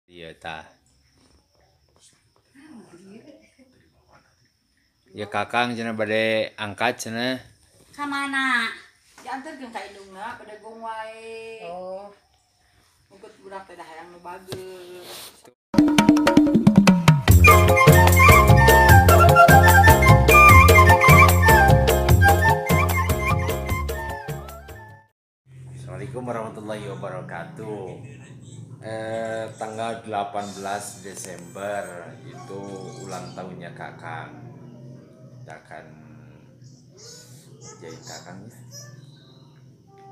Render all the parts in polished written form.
Iya tah. Ya kakang cenah bade angkat cenah. Ka mana? Dianterkeun ka indungna pada gong wae. Oh, Mungkin budak teh dah hayang nu bageus. Assalamualaikum warahmatullahi wabarakatuh. Tanggal 18 Desember itu ulang tahunnya kakang. Kita akan kerjain kakang ya.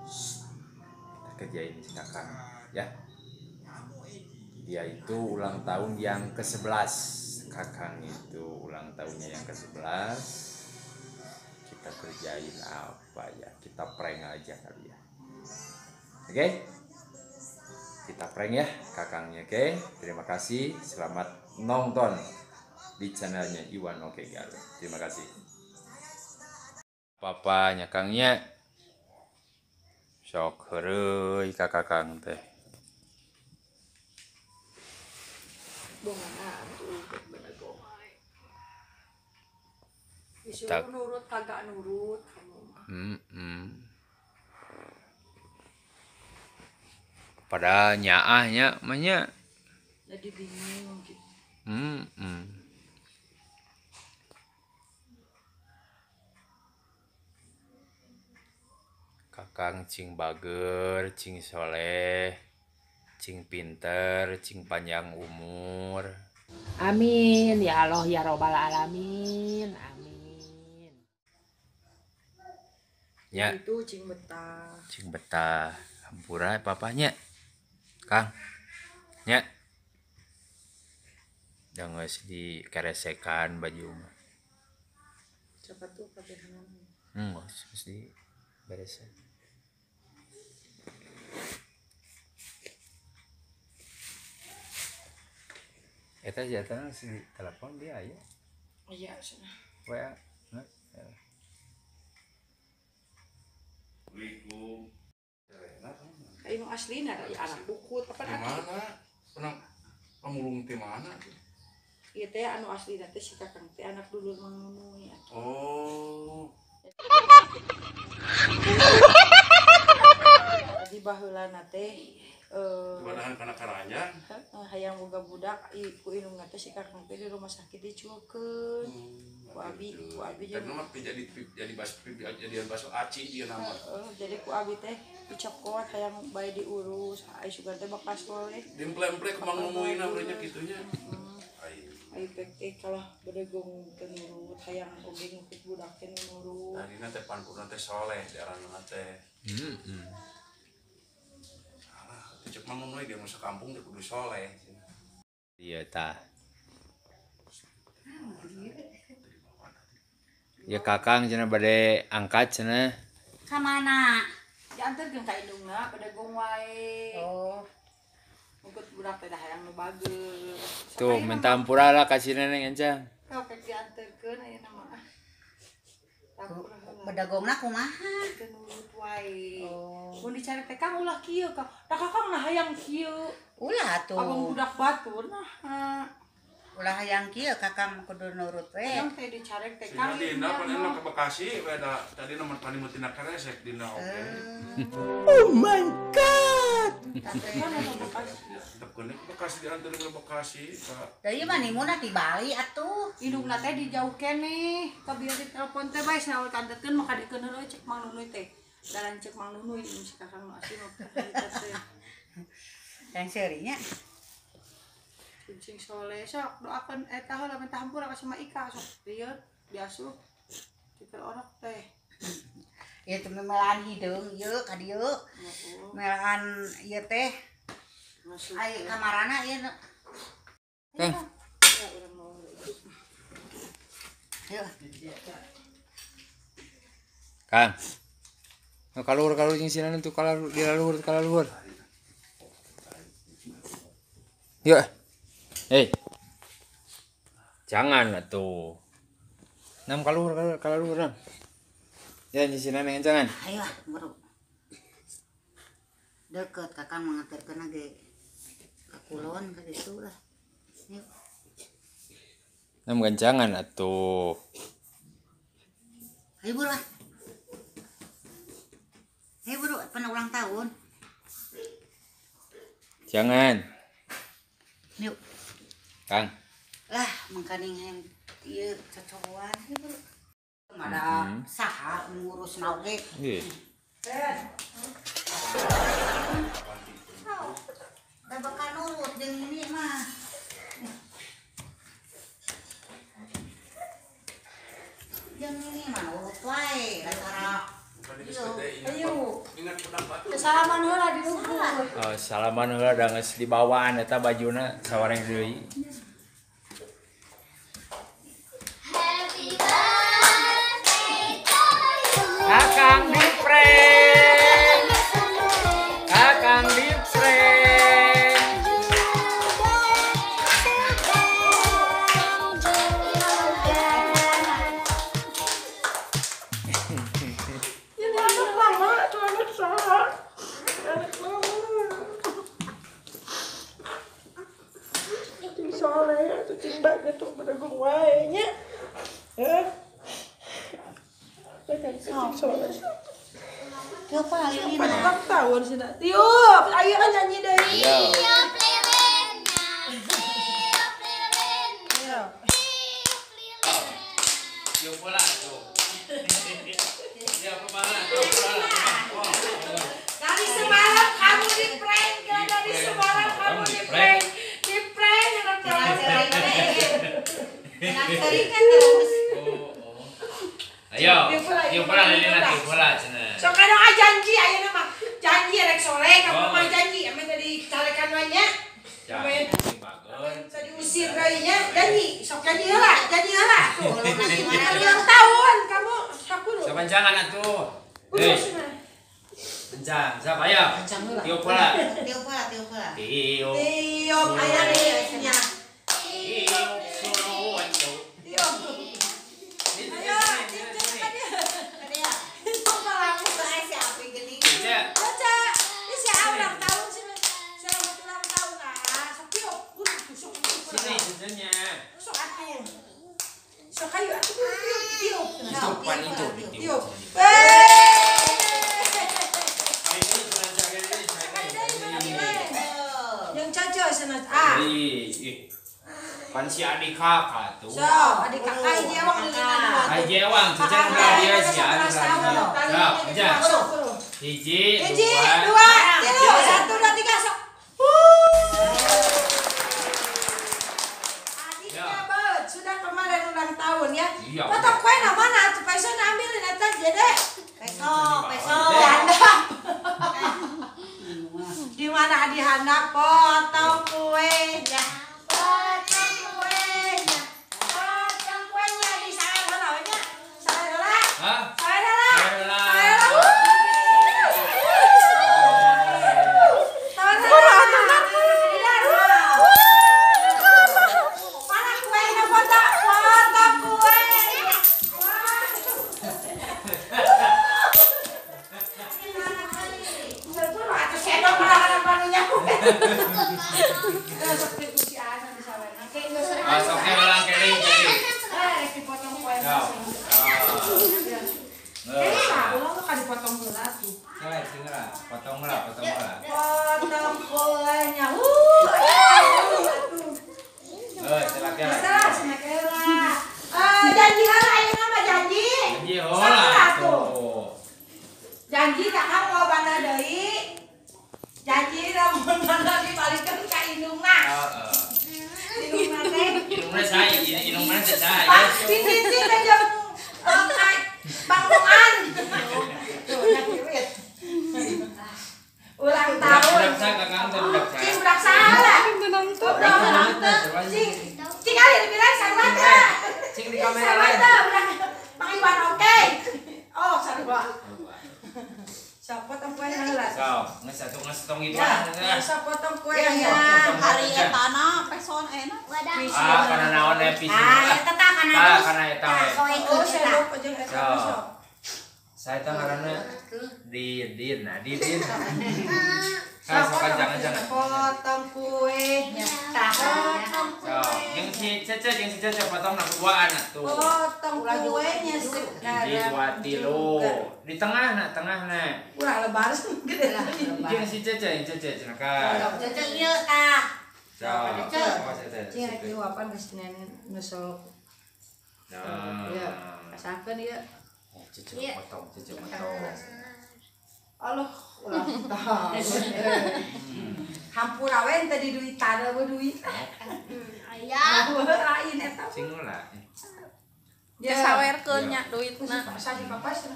Kita kerjain si kakang ya. Dia itu ulang tahun yang ke-11. Kakang itu ulang tahunnya yang ke-11. Kita kerjain apa ya? Kita prank aja kali ya. Oke? Kita prank ya kakangnya, oke? Terima kasih, selamat nonton di channelnya Iwan Oke Garut. Terima kasih. Papanya kangnya sok heureuy ka kakang teh. Bongan atuh pada gong wae. Disuruh nurut kagak nurut kamu mah. Pada nyaahnya mahnya. Jadi bingung gitu. Kakang cing bager, cing soleh, cing pinter, cing panjang umur. amin ya Allah ya Robbal alamin. Amin. Ya, Itu cing betah. cing betah. Hampura papanya. Kang. Nya. Jangan dikeresekan baju mah. Siapa tuh kabehan. Mesti beresan. Eta jatana si telepon dia aya. Iya cenah. WA. Kayak nu aslina da anak bukut apa Di mana? Pernah pemulung di mana? ieu teh anu aslina teh si kakang teh anak dulur Mang Nunui. Oh, Jadi baheulana teh wadahan kana karanjang. hayang boga budak ku indungna teh si kakang teh di rumah sakit dicuekeun. Ku abi Dan nama jadi baso aci dia nama. jadi ku abi teh dicokot hayang bae diurus ai sugan teh bekas soleh Dimplem-plem kemang ngomongin namanya gitunya. ai pek teh kalah bedegong teu nurut hayang oge ngikut budak teh nurut. Tadina teh panpurna teh soleh diaranna teh. Alah, cek mang ngomongin dia masuk kampung teh kudu soleh. Iya tah. Ya kakang cenah bade angkat cenah. Ka mana? Dianterkeun ka indungna pada gong wae. Oh, Mungkin budak teh dah hayang nu bageus. Tuh minta hampura lah kasih nenek encang. Kau pek dianterkeun aya nama. Tampura heula. bedagongna kumaha? Teu nurut wae. Oh. Mun dicari teh kang ulah kieu ka. Da kakang nah hayang kieu. Ulah Abang tuh. budak batur nah. Ulah hayang kieu kakang kudu nurut we. Yang teh dicarek teh Si kang Dina paling ke Bekasi, beda tadi nomor tadi mutina keresek Dina oke. Tepkeun ke Bekasi diantar ke Bekasi ka. Da ieu mah nimuna di Bali atuh. indungna teh dijauh keneh. Kabieu ditelepon teh bae saur kanterkeun maka dikeun heula cek Mang Nunui teh. Dalan cek Mang Nunui ini si kakang nu asli mah teh. Yang seurinya. Kucing soleh sok doakeun eta heula minta hampura ka sama Ika sok dieu diasuh. Dikeun orok teh. Ieu teh memelaan hideung ieu ka dieu. Melaan ieu teh Masuk. ai kamarana ieu. Kang. Ya urang mau. Yuk. Kang. Kaluhur jeung sinan itu kalaluhur. Yuk. Hei. Jangan atuh. Nam kaluhur nam. Ya di sinan jangan. Ayo buru. Deket kakang mengantarkeun ge ka kulon ka ditu lah. Yuk. Nam ganjangan atuh. Ayo buru. Ayo buru, pernah ulang tahun. Jangan. Yuk. Kang. Lah, mangkaning yang ieu cocokan ayo buru. Ada saha ngurus nauge. Nggih. Da bakal nurut jeung ini mah. Jeung ini mah nurut wae antara ayo. Salaman heula di luhur. Oh, salaman heula da geus dibawaan eta bajuna sawareng deui. Kakang di prank. Kakang di prank. Ini anak mama, itu anak saya. Anak mama. Cing soleh, itu cing bagus tuh berdagang wae nya. Cing soleh. Tiup lah ini Pada nah. ulang tahun sih nak. Tiup, ayo kan nyanyi deui. Iya. Ayo. Yo bola tuh. Ya kemana tuh bola? Dari semalam kamu di prank, dari semalam kamu di prank. Di prank anak kelas. Enak teringat terus. Ayo, yuk bola lilin lagi bola cenah. So kana janji ayeuna mah. Janji rek sore kamu mah janji ame tadi carekan we nya. Ame tadi usir deui nya. Janji, sok janji heula, janji heula. Tuh, ulang tahun kamu sakudu. Sapanjangan atuh. Hei, pencang, siapa ya? Tiup bola. Tiup lah, tiup lah. Tiup. Tiup aya deui nya. Tiup suruh atuh. Tiup. Ayo, tiup Ada ya? Kok malah buka siapa gini? Ya. Baca, ini siapa ulang tahun sih? Siapa ulang tahun ah? Sok tiup, sok Sini jajannya. sok atuh. Sok ayo atuh tiup. Itu pan itu Tiup. tiup. Yang cocok sana. Ah. Pan si adik kakak tuh. So, adik kakak ini awak lilin dua. Hai jewang, jajan dia si adik lagi. Sok, jajan. Hiji, Dua, tilu, 1, 2, 3, sok. Adiknya bet, sudah kemarin ulang tahun ya. Iya. Foto kue mana? Supaya saya ambilin aja jadi. Peso. Dihandap. Di mana dihandap foto kuenya? Foto kuenya. Foto kuenya di sana heula. Sana heula. Hah? Sana heula. Sana heula. Sana heula. Mana kuenya foto? Foto kuenya. Atau sendok mana panunya. Masuknya ulang kering jadi. Dipotong kue. Sok. Ulang kan dipotong heula tuh. Coba tinggal, potong lah. Potong kuenya. Silakan. Salah sana kela. Janji heula ayeuna mah janji. Janji heula tuh. Janji kakak mau banda deui. Janji lamun banda dibalikeun ka indungna. Indungna teh. Hidungnya saya, hidungnya saya. Pak, sisi teh jeung bangkungan. Tuh, nyakiwit. Ulang tahun. Budak saya kakang teh budak saya. Cing budak saha? Cing ali dibilang sarwata. Cing di kamera lain. Sarwata budak Mang Iwan oke. Oh, sarwata. Sapotong kue heula. Sok, ngesatong itu. Ya, sapotong kue Ya, nya. hari etana peson enak. Karena naon episode. Ah, eta tah kana Tah, kana eta we. Kowe Oh, ikut sendok jeung eta sok. Saya tahu karena Didin. Sok jangan. Potong kuenya. Potong Yang si Cece potong nak buaan tuh. Potong kuenya Di wati lo. Di tengah nak. Ulah lebar gede lah. Yang si Cece cenaka. Cece ieu tah. Sok. Cing rek diwapan geus nenek nusuk. Ya, kasakeun ieu. Cece potong. Allah, ulah tah. Hampura we tadi duit tara we duit. Aya. Lain eta. Cing lah. Ya sawerkeun nya duitna. Sadi papas.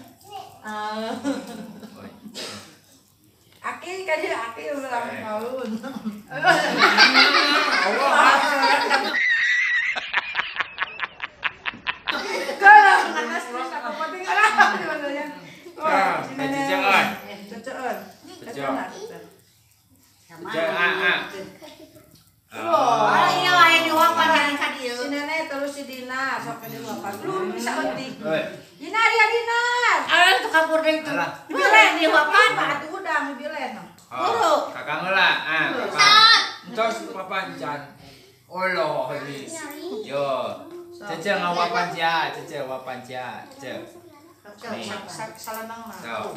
Aki kan dia aki ulang tahun. Kalau nganas terus apa penting lah sebenarnya. Ceceun. Oh iya wae diwapan yang ka dieu. Si nenek terus si Dina sok ke diwapan. Belum bisa eutik. Dina dia Dina. Alah tukang purdeng tuh. Bilen diwapan atuh udah bilen. Guru. Kakang heula. Entos papancan. Allah habis. Yo. Cece ngawapan cia, Cece wapan cia. Salanang mah. Tuh.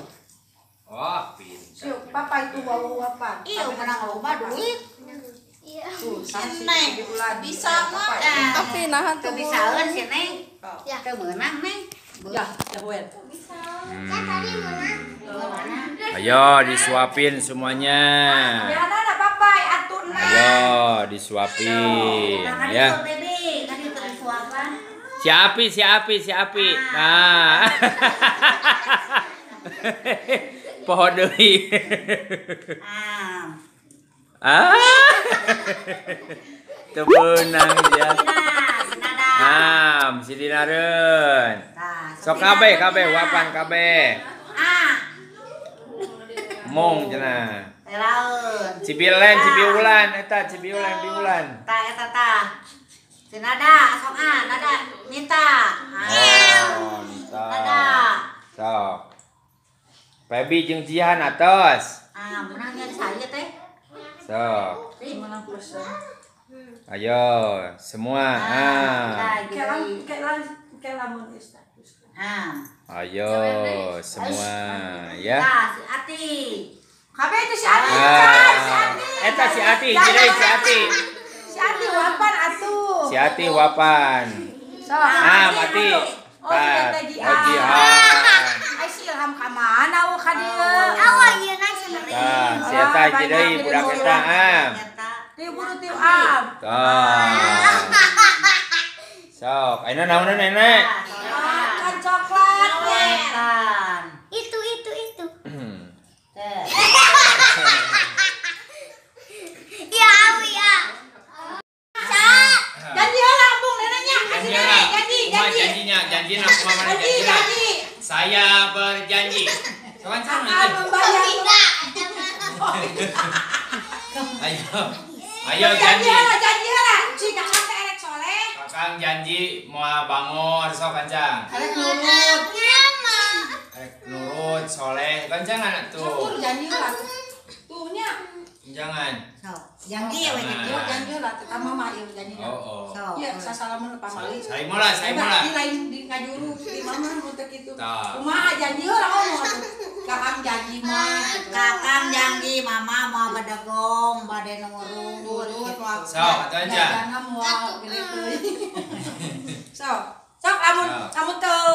Wah, pintar. Siuk, papa itu bawa wapan. Iya menang loba duit. Iya. Neng bisa mah. Tapi nahan Teu tuh. bisaeun si Neng. Ya. Teu meunang Neng. Ya, wen. Ayo disuapin semuanya. Ya ada papai atun. Ayo disuapin ya. Tadi tersuapan. Si api. Nah. Pohon deui. Teu beunang ya. Si dinareun. Sok kabeh wapan kabeh. Mong cenah. Laun. Cibilen, Cibiulan eta Cibiulan. Tah eta tah. Nada, sok nada minta. Oh, minta. Nada. Sok. Pebi jeung Jihan atos. Menangnya saya teh. Sok. Menang persen. Ayo, semua. Kayak lamun status. Ayo, semua ya. Nah, si Ati. Kabeh itu si Ati. Eta si Ati, jadi si Ati. Si Ati wapan atuh. Si Ati wapan. Mati. Jihan. Ai si Ilham ka mana ka dieu? Awa ieu na sebenarnya. Si Eta jadi budak eta. Ti buru ti am. Sok, ayeuna naon nenek? Kan coklat ya. Itu. Ya awi ya. Janji heula bung neneknya. Janjinya kumaha janjinya. Saya berjanji. Soan Akan membayar. Ayo janji. Janji heula. Si kakak teh erek soleh. Kakang janji mau bangor sok kancang. Erek nurut. Erek nurut soleh kancang anak tuh. Janji heula. Tuhnya. Jangan. Janji ya we Janji heula teh mama ieu janji. Oh. Iya, sasalamun pamali. Saya mula. Di lain di ngajuru di mama mun teh kitu. Tah. Kumaha janji heula ngomong atuh. Kakang janji mah. Kakang janji mama mau bedegong bade nurut. Sok, atuh aja. Jangan moal pilih teuing. Sok amun teu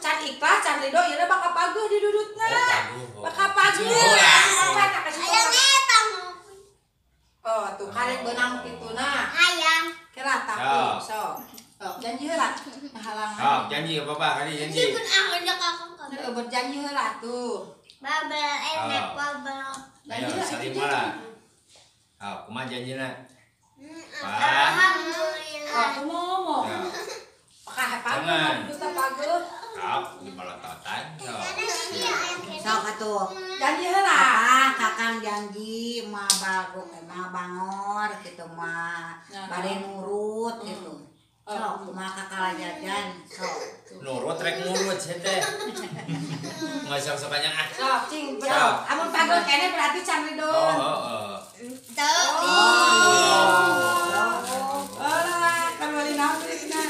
can ikhlas can ridho ieu bakal paguh di dudutna. Bakal paguh. Oh, tuh karek beunang kituna. Ayam. Kira tapi sok. Janji heula halangan. Sok, janji ke papa kali janji. Sipun aku ada kakak kamu. Berjanji heula tuh. Babel enak babel. Ayo saling mala. Kumaha janjina? Alhamdulillah. Aku mau ngomong. Pakah paguh kita paguh. Kap di melototan. Sok atuh. Janji heula. Kakang janji mah bangor kitu mah bade nurut gitu. Sok kumaha kakak jajan sok. Nurut rek murut teh. Ngasok sokannya ah. Sok cing, bener. Sok. Amun pagel kene berarti can ridon. Oh. Tuh. Alah, kembali naon cerita.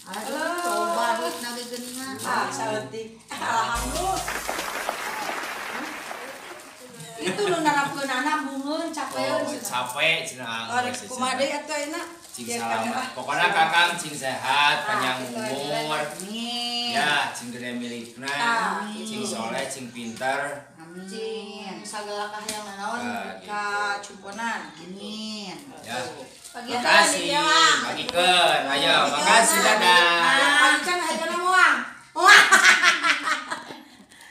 Aduh, coba duit nage geuningan. Ah, saeutik. Alhamdulillah. Itu nu narapkeun anak bungeun capeun. Capek cenah. Arek kumaha deui atuh ayeuna? Cing selamat. Pokoknya Kakang cing sehat, panjang umur. Amin. Ya, cing gede milikna. Amin. Cing soleh, cing pintar. Cing sagala kahayang naon Gitu. ka cumponan. Amin. Ya. Pagikeun Makasih. di Jawa. Pagikeun. Ayo, makasih dadah. Pagikeun hayeuna moang.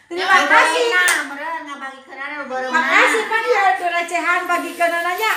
Terima kasih. Nah, meureun ngabagi keunana baru Makasih Pak ya recehan bagi kenananya.